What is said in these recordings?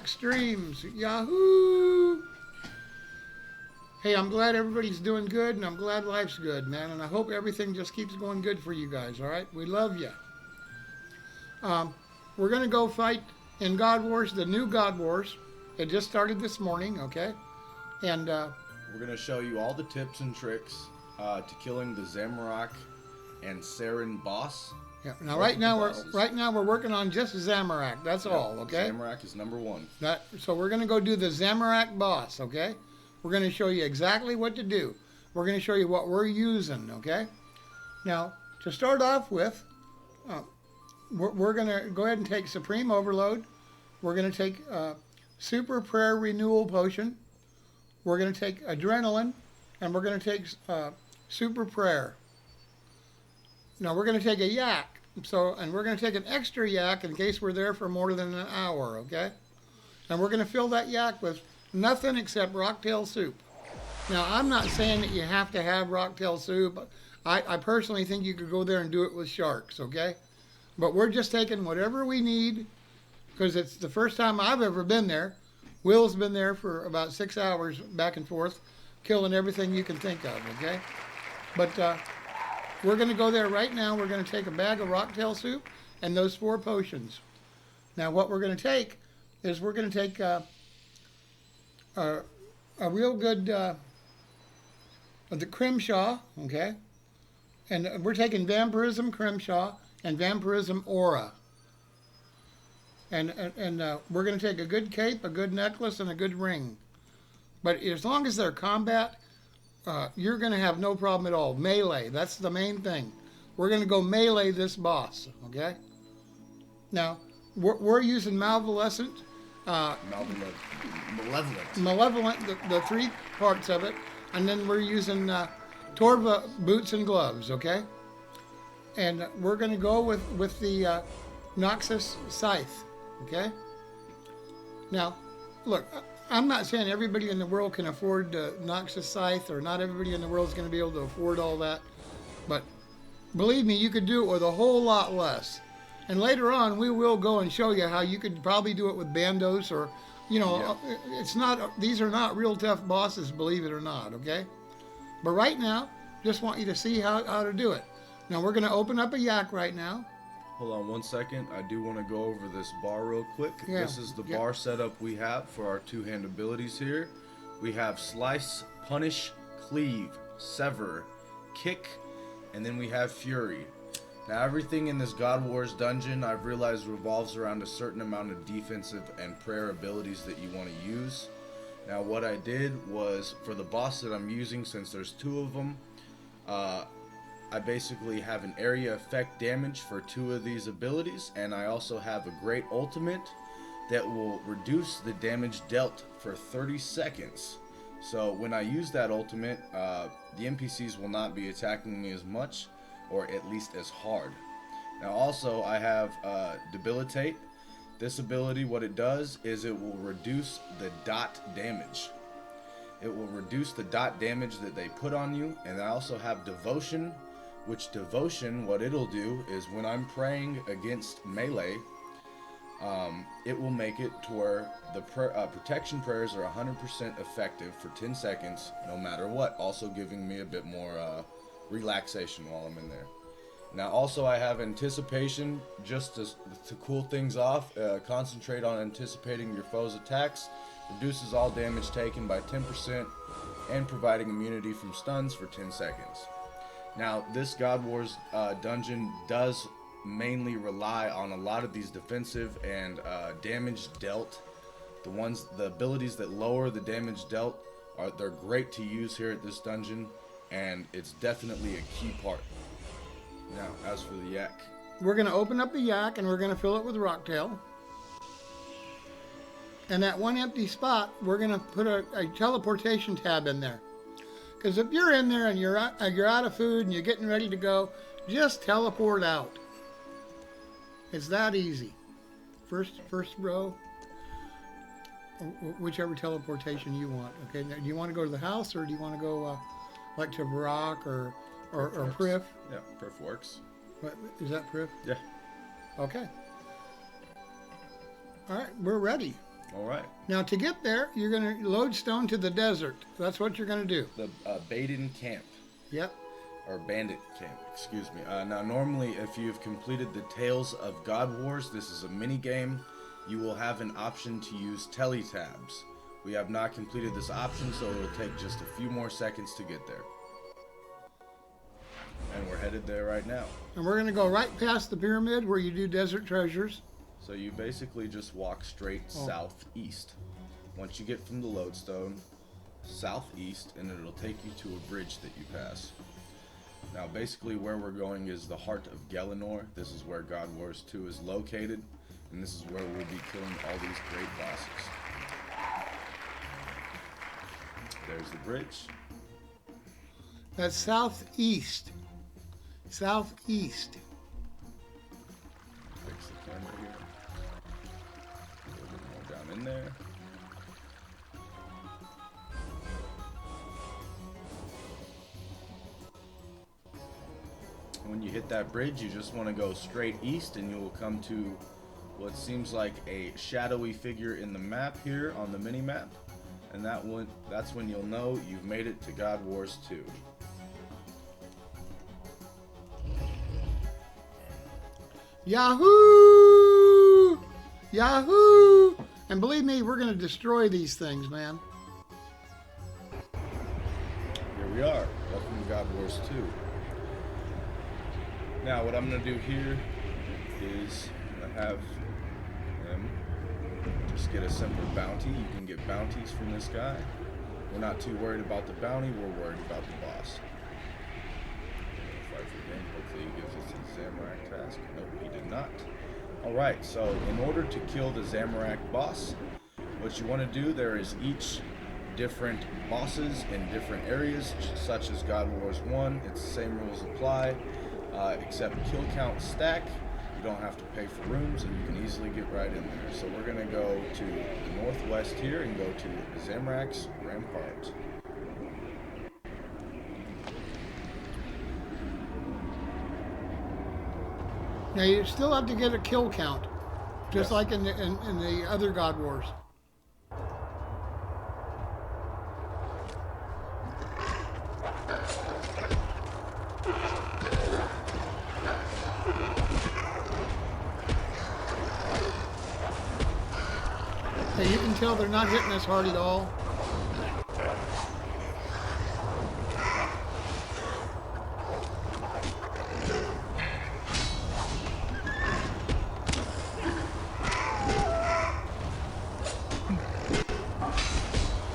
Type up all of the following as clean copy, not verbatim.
streams. Yahoo! Hey, I'm glad everybody's doing good, and I'm glad life's good, man. And I hope everything just keeps going good for you guys, all right? We love you. We're going to go fight in God Wars, the new God Wars. It just started this morning, okay? And we're going to show you all the tips and tricks to killing the Zamorak and Saren boss. Yeah. Now, right now we're working on just Zamorak. That's all, okay? Zamorak is number one. So we're going to go do the Zamorak boss, okay? We're going to show you exactly what to do. We're going to show you what we're using, okay? Now, to start off with, we're going to go ahead and take Supreme Overload. We're going to take Super Prayer Renewal Potion. We're going to take Adrenaline, and we're going to take Super Prayer. Now we're going to take a yak, and we're going to take an extra yak in case we're there for more than an hour, okay? And we're going to fill that yak with nothing except rocktail soup. Now I'm not saying that you have to have rocktail soup. I personally think you could go there and do it with sharks, okay? But we're just taking whatever we need because it's the first time I've ever been there. Will's been there for about 6 hours back and forth, killing everything you can think of, okay? But we're going to go there right now. We're going to take a bag of rocktail soup and those 4 potions. Now what we're going to take is we're going to take a real good the Crimshaw, okay? And we're taking Vampirism Crimshaw and Vampirism Aura. And we're going to take a good cape, a good necklace, and a good ring. But as long as they're combat, you're going to have no problem at all. Melee, that's the main thing. We're going to go melee this boss, okay? Now, we're using Malevolent, the 3 parts of it. And then we're using Torva boots and gloves, okay? And we're going to go with the Noxus Scythe, okay? Now, look, I'm not saying everybody in the world can afford Noxus Scythe, or not everybody in the world is going to be able to afford all that. But believe me, you could do it with a whole lot less. And later on, we will go and show you how you could probably do it with bandos, or, you know, it's not. These are not real tough bosses, believe it or not, okay? But right now, just want you to see how to do it. Now, we're going to open up a yak right now. Hold on 1 second. I do want to go over this bar real quick. Yeah. This is the bar setup we have for our 2-hand abilities here. We have Slice, Punish, Cleave, Sever, Kick, and then we have Fury. Now everything in this God Wars dungeon I've realized revolves around a certain amount of defensive and prayer abilities that you want to use. Now what I did was, for the boss that I'm using, since there's 2 of them, I basically have an area effect damage for 2 of these abilities, and I also have a great ultimate that will reduce the damage dealt for 30 seconds. So when I use that ultimate, the NPCs will not be attacking me as much, or at least as hard. Now also I have Debilitate. This ability, what it does is it will reduce the dot damage. It will reduce the dot damage that they put on you. And I also have Devotion, which Devotion, what it'll do is when I'm praying against melee, it will make it to where the protection prayers are 100% effective for 10 seconds, no matter what, also giving me a bit more relaxation while I'm in there. Now also I have Anticipation, just to cool things off. Concentrate on anticipating your foe's attacks, reduces all damage taken by 10%, and providing immunity from stuns for 10 seconds. Now this God Wars dungeon does mainly rely on a lot of these defensive and damage dealt. The abilities that lower the damage dealt, they're great to use here at this dungeon, and it's definitely a key part. Now, as for the yak, we're going to open up the yak and we're going to fill it with rocktail. And that one empty spot, we're going to put a teleportation tab in there. Because if you're in there and you're out of food and you're getting ready to go, just teleport out. It's that easy. First row, whichever teleportation you want. Okay, now, do you want to go to the house, or do you want to go like to Barak or Prif? Yeah, Prif works. What, is that Prif? Yeah. Okay. All right, we're ready. All right. Now to get there, you're going to load stone to the desert. That's what you're going to do. The Baden camp. Yep. Or bandit camp, excuse me. Now normally if you've completed the Tales of God Wars, this is a mini game, you will have an option to use teletabs. We have not completed this option, so it will take just a few more seconds to get there. And we're headed there right now. And we're going to go right past the pyramid where you do desert treasures. So you basically just walk straight southeast. Once you get from the lodestone, southeast, and it'll take you to a bridge that you pass. Now basically where we're going is the heart of Gelinor. This is where God Wars 2 is located, and this is where we'll be killing all these great bosses. There's the bridge. That's southeast. Southeast. Fix the camera here. A little bit more down in there. When you hit that bridge, you just want to go straight east and you will come to what seems like a shadowy figure in the map here on the mini map, and that's when you'll know you've made it to God Wars 2. Yahoo! Yahoo! And believe me, we're going to destroy these things, man. Here we are. Welcome to God Wars 2. Now what I'm going to do here is I'm going to have him just get a simple bounty. You can get bounties from this guy. We're not too worried about the bounty, we're worried about the boss. Fight for him. Hopefully he gives us a Zamorak task. Nope, he did not. Alright, so in order to kill the Zamorak boss, what you want to do, there is each different bosses in different areas, such as God Wars 1. It's the same rules apply. Except kill count stack, you don't have to pay for rooms and you can easily get right in there. So we're going to go to the northwest here and go to Zamorak's Rampart. Now you still have to get a kill count, just like in the other God Wars. Hey, you can tell they're not hitting us hard at all.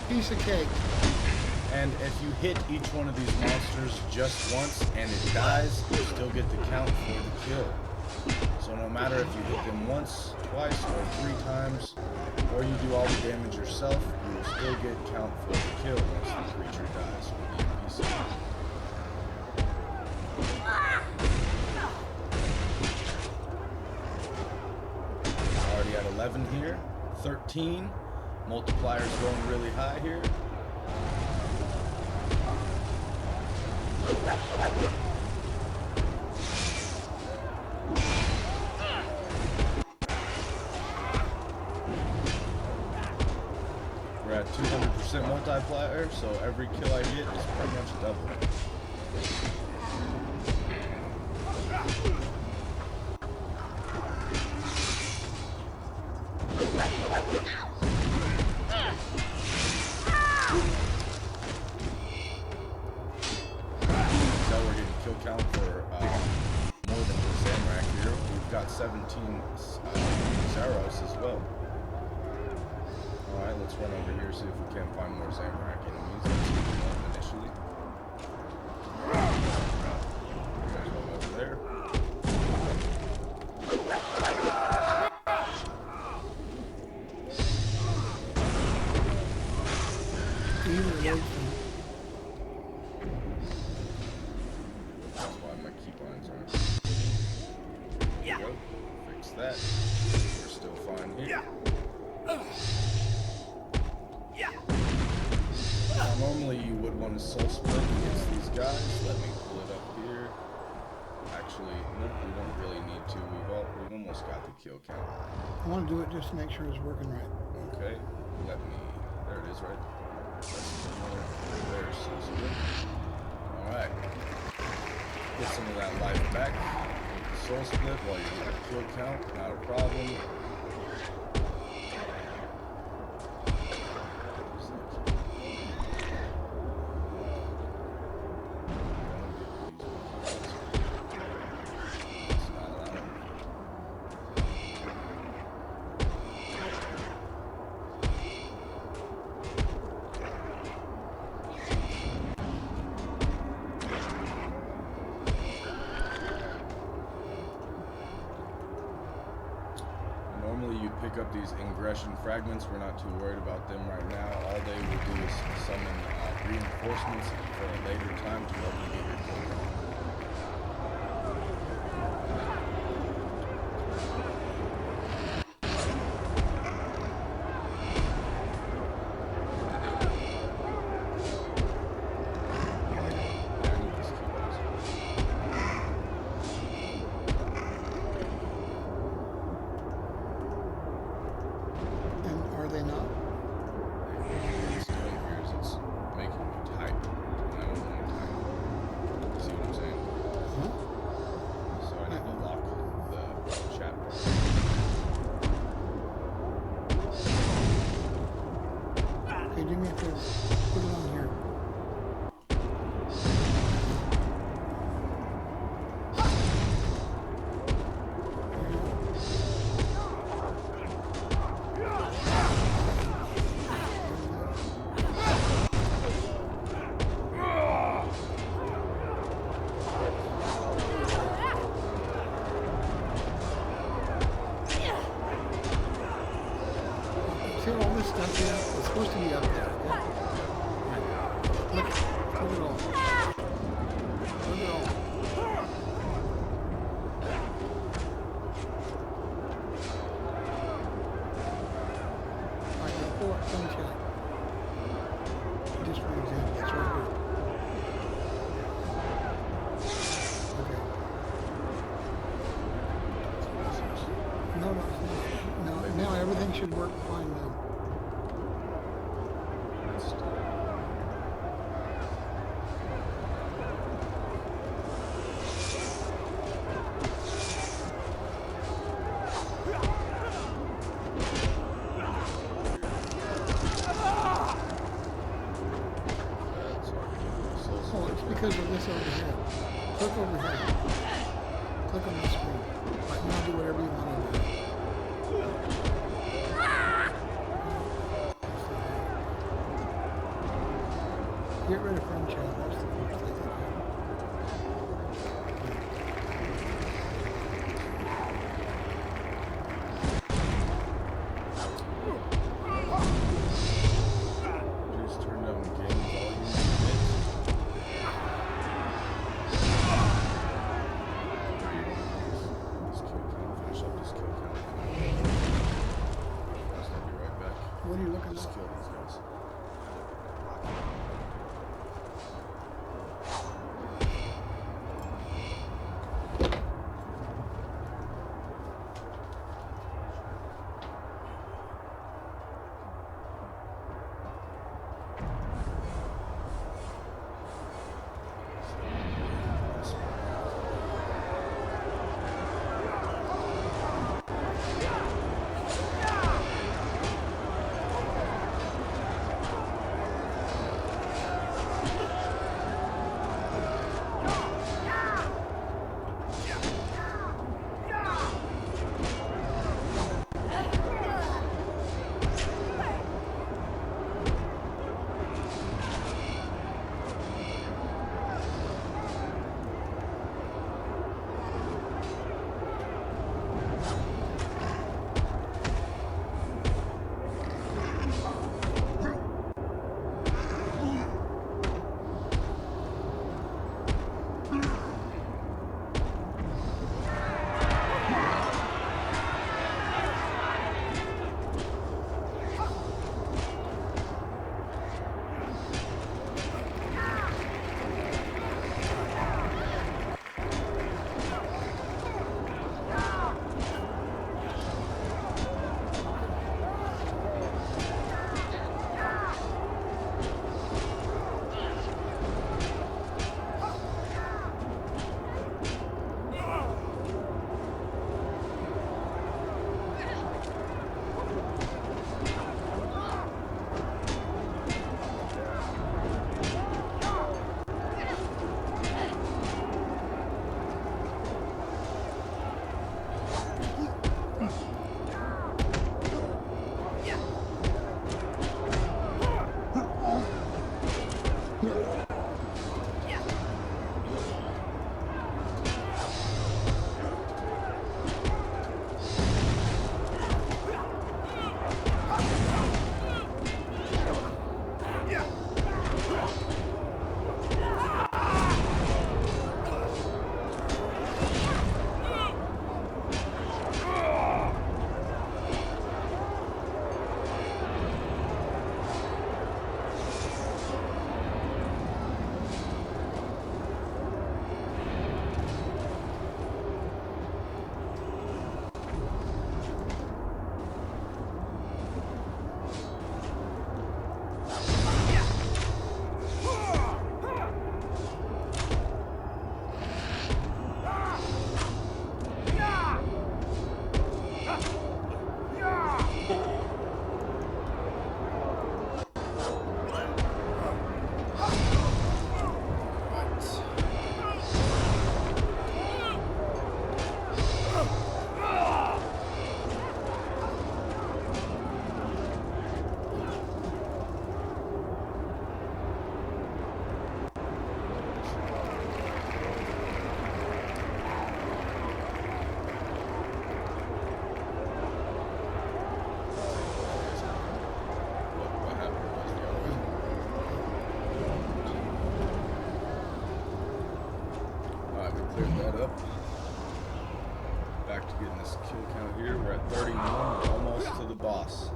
Piece of cake. And if you hit each one of these monsters just once and it dies, you still get the count for the kill. So no matter if you hit them once, twice, or 3 times, or you do all the damage yourself, you will still get count for the kill once the creature dies with the NPC. Already at 11 here, 13. Multiplier's going really high here. We're at 200% multiplier, so every kill I get is pretty much double. So we're getting kill count for more than just Zamorak here. We've got 17 Zaros as well. Alright, let's run over here, see if we can't find more Zamorak enemies. That's what we want initially. There's one over there. That's why my keybinds aren't. There we go. Fix that. We're still fine here. Now, normally you would want to soul split against these guys. Let me pull it up here. actually, nope, we don't really need to. We've almost got the kill count. I want to do it just to make sure it's working right. Okay, let me. There it is, right. There's some split. All right. Get some of that life back. With the soul split while you get the kill count. Not a problem. Normally you'd pick up these ingression fragments. We're not too worried about them right now. All they will do is summon reinforcements for a later time to help you get your kill count. Are they not? It's doing here is it's making me type, and I don't want to type. See what I'm saying? Huh? So I need to lock the chat bar. Okay, do me a favor. Put it on here. See all this stuff here? It's supposed to be up there. Okay? Look at it all. Look at it all. Alright, now pull up some chat. Just for example, it's right here. Okay. No, now everything should work fine now. Oh, it's because of this over here. Click over here. Click on the screen. Right, now do whatever you want to do. Get rid of friend chat. That's the first thing. Just turn down the game volume a bit. This kill count, finish up this kill count. Guys, I'll be right back. What are you looking Just at? kill these guys. kill count here. We're at 31. We're almost to the boss.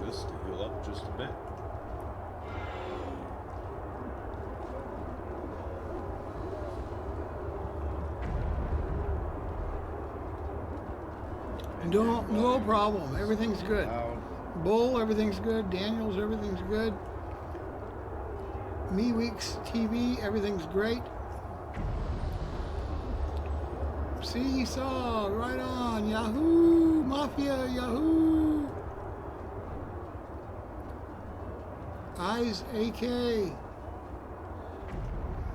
To heal up just a bit. No problem. Everything's good. Bull, everything's good. Daniels, everything's good. Me Weeks TV, everything's great. Seesaw, right on. Yahoo! Mafia, Yahoo! Eyes AK.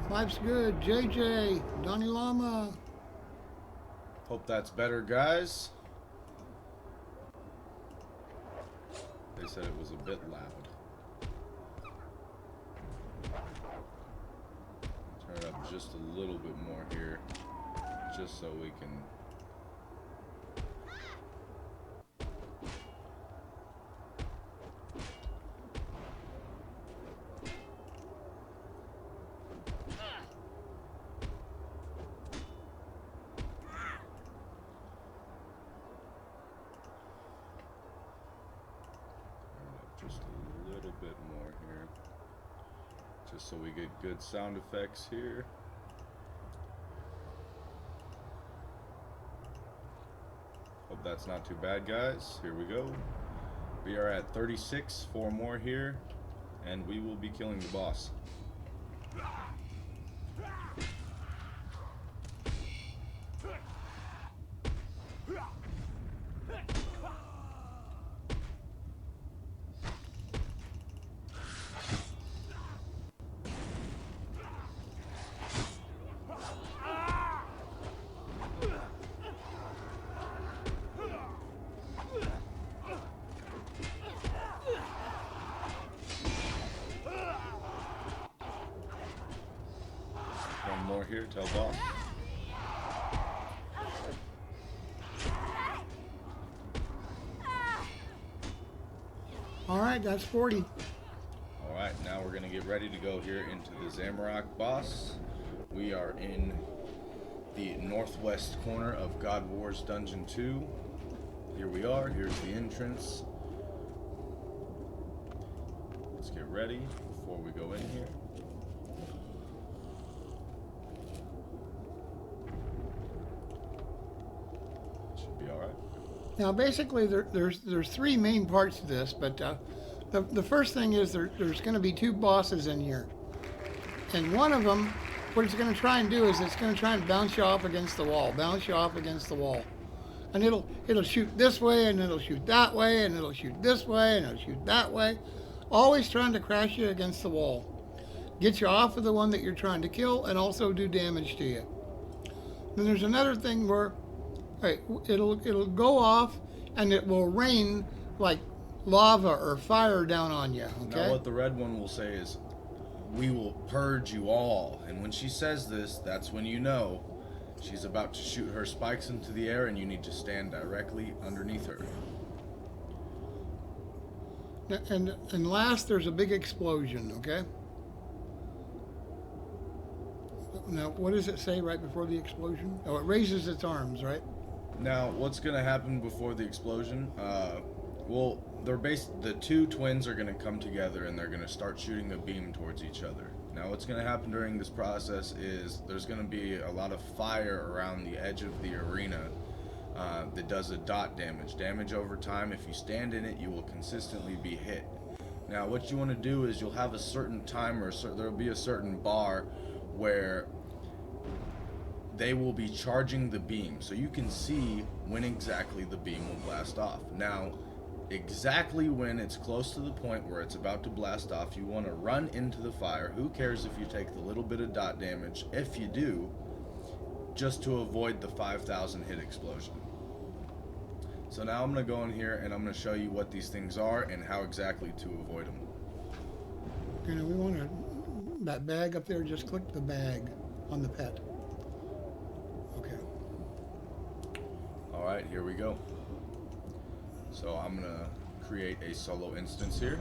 Life's good. JJ. Donnie Lama. Hope that's better, guys. They said it was a bit loud. Turn it up just a little bit more here, just so we can. Just a little bit more here, just so we get good sound effects here. Hope that's not too bad, guys. Here we go. We are at 36, 4 more here, and we will be killing the boss. One more here, tell boss. All right, that's 40. All right, now we're gonna get ready to go here into the Zamorak boss. We are in the northwest corner of God Wars Dungeon 2. Here we are, here's the entrance. Let's get ready before we go in here. Should be all right. Now, basically, there's 3 main parts to this, but the first thing is there's going to be 2 bosses in here, and one of them, what it's going to try and do is it's going to try and bounce you off against the wall, and it'll shoot this way, and it'll shoot that way, and it'll shoot this way, and it'll shoot that way, always trying to crash you against the wall, get you off of the one that you're trying to kill, and also do damage to you. Then there's another thing where it'll go off and it will rain like lava or fire down on you. Okay. Now what the red one will say is, "We will purge you all." And when she says this, that's when you know she's about to shoot her spikes into the air and you need to stand directly underneath her. And last, there's a big explosion. Okay. Now, what does it say right before the explosion? Oh, it raises its arms, right? Now, what's going to happen before the explosion? Well, the 2 twins are going to come together and they're going to start shooting a beam towards each other. Now, what's going to happen during this process is there's going to be a lot of fire around the edge of the arena that does a dot damage. Damage over time. If you stand in it, you will consistently be hit. Now, what you want to do is you'll have a certain timer, there'll be a certain bar where they will be charging the beam, so you can see when exactly the beam will blast off. Now, exactly when it's close to the point where it's about to blast off, you want to run into the fire. Who cares if you take the little bit of dot damage? If you do, just to avoid the 5,000 hit explosion. So now I'm going to go in here and I'm going to show you what these things are and how exactly to avoid them. You know, we want to, that bag up there, just click the bag on the pet. Okay. All right, here we go. So I'm going to create a solo instance here.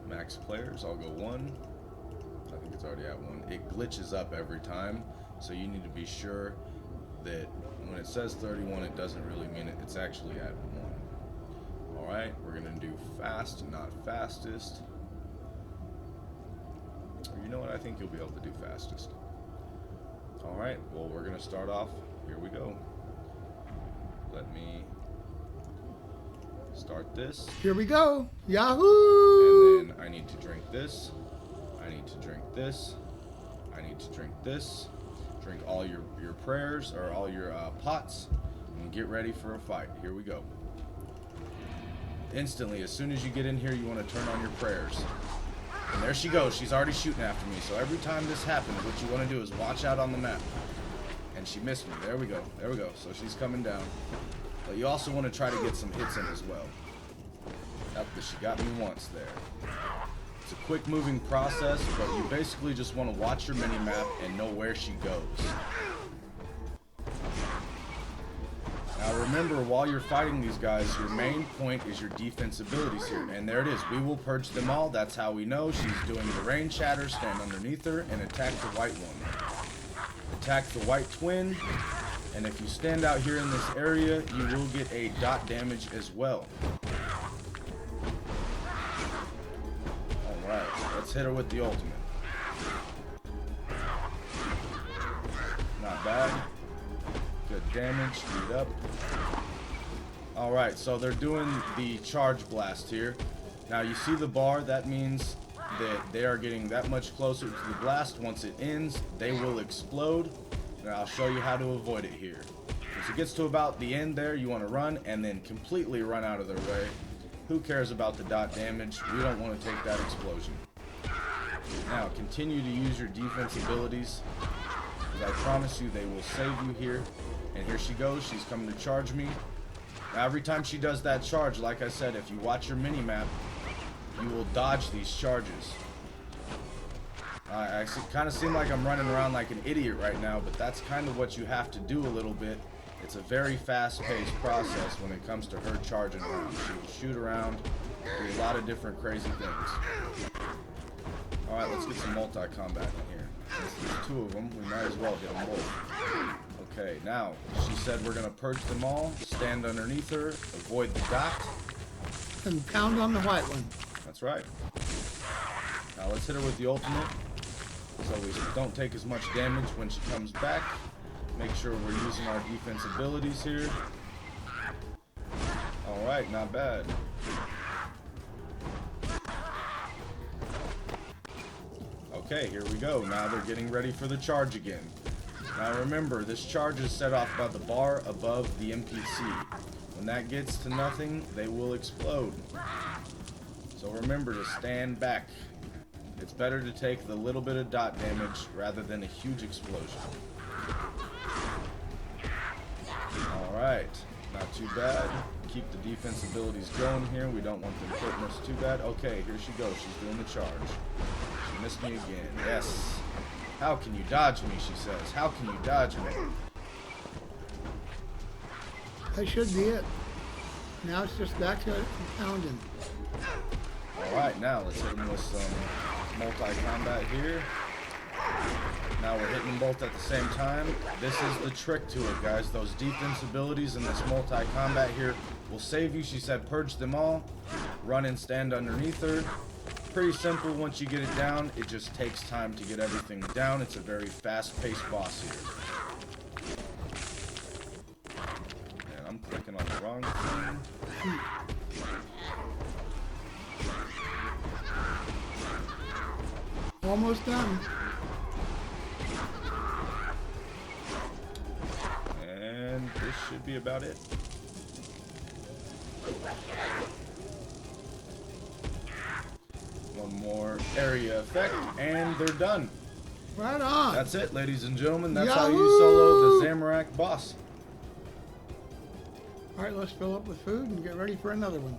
Max players, I'll go 1. I think it's already at 1. It glitches up every time, so you need to be sure that when it says 31, it doesn't really mean it. It's actually at 1. All right, we're going to do fast, not fastest. Or you know what? I think you'll be able to do fastest. All right, well, we're going to start off. Here we go. Let me start this. Here we go. Yahoo! And then I need to drink this. I need to drink this. I need to drink this. Drink all your prayers or all your pots and get ready for a fight. Here we go. Instantly, as soon as you get in here, you want to turn on your prayers. And there she goes. She's already shooting after me. So every time this happens, what you want to do is watch out on the map. And she missed me. There we go. There we go. So she's coming down. But you also want to try to get some hits in as well. Yep, she got me once there. It's a quick moving process, but you basically just want to watch your mini-map and know where she goes. Now remember, while you're fighting these guys, your main point is your defense abilities here. And there it is. We will purge them all. That's how we know she's doing the rain shatter. Stand underneath her and attack the white one. Attack the white twin. And if you stand out here in this area, you will get a dot damage as well. Alright, let's hit her with the ultimate. Not bad. Good damage, speed up. Alright, so they're doing the charge blast here. Now you see the bar, that means that they are getting that much closer to the blast. Once it ends, they will explode. And I'll show you how to avoid it here. Once it gets to about the end there, you want to run and then completely run out of their way. Who cares about the dot damage? We don't want to take that explosion. Now, continue to use your defense abilities, because I promise you they will save you here. And here she goes. She's coming to charge me. Now, every time she does that charge, like I said, if you watch your mini-map, you will dodge these charges. I kind of seem like I'm running around like an idiot right now, but that's kind of what you have to do a little bit. It's a very fast-paced process when it comes to her charging around. She will shoot around, do a lot of different crazy things. Alright, let's get some multi-combat in here. Since there's 2 of them, we might as well hit them both. Okay, now, she said we're going to purge them all, stand underneath her, avoid the dot. And pound on the white one. That's right. Now let's hit her with the ultimate, so we don't take as much damage when she comes back. Make sure we're using our defense abilities here. Alright, not bad. Okay, here we go. Now they're getting ready for the charge again. Now remember, this charge is set off by the bar above the NPC. When that gets to nothing, they will explode. So remember to stand back. It's better to take the little bit of dot damage rather than a huge explosion. Alright, not too bad. Keep the defense abilities going here. We don't want them hurting us too bad. Okay, here she goes. She's doing the charge. She missed me again. Yes. How can you dodge me, she says. How can you dodge me? That should be it. Now it's just back to pounding. Alright, now let's hit them with some multi-combat here. Now we're hitting them both at the same time. This is the trick to it, guys. Those defense abilities and this multi-combat here will save you. She said purge them all. Run and stand underneath her. Pretty simple once you get it down. It just takes time to get everything down. It's a very fast-paced boss here. And I'm clicking on the wrong thing. Almost done. And this should be about it. One more area effect, and they're done. Right on. That's it, ladies and gentlemen. That's Yahoo! how you solo the Zamorak boss. All right, let's fill up with food and get ready for another one.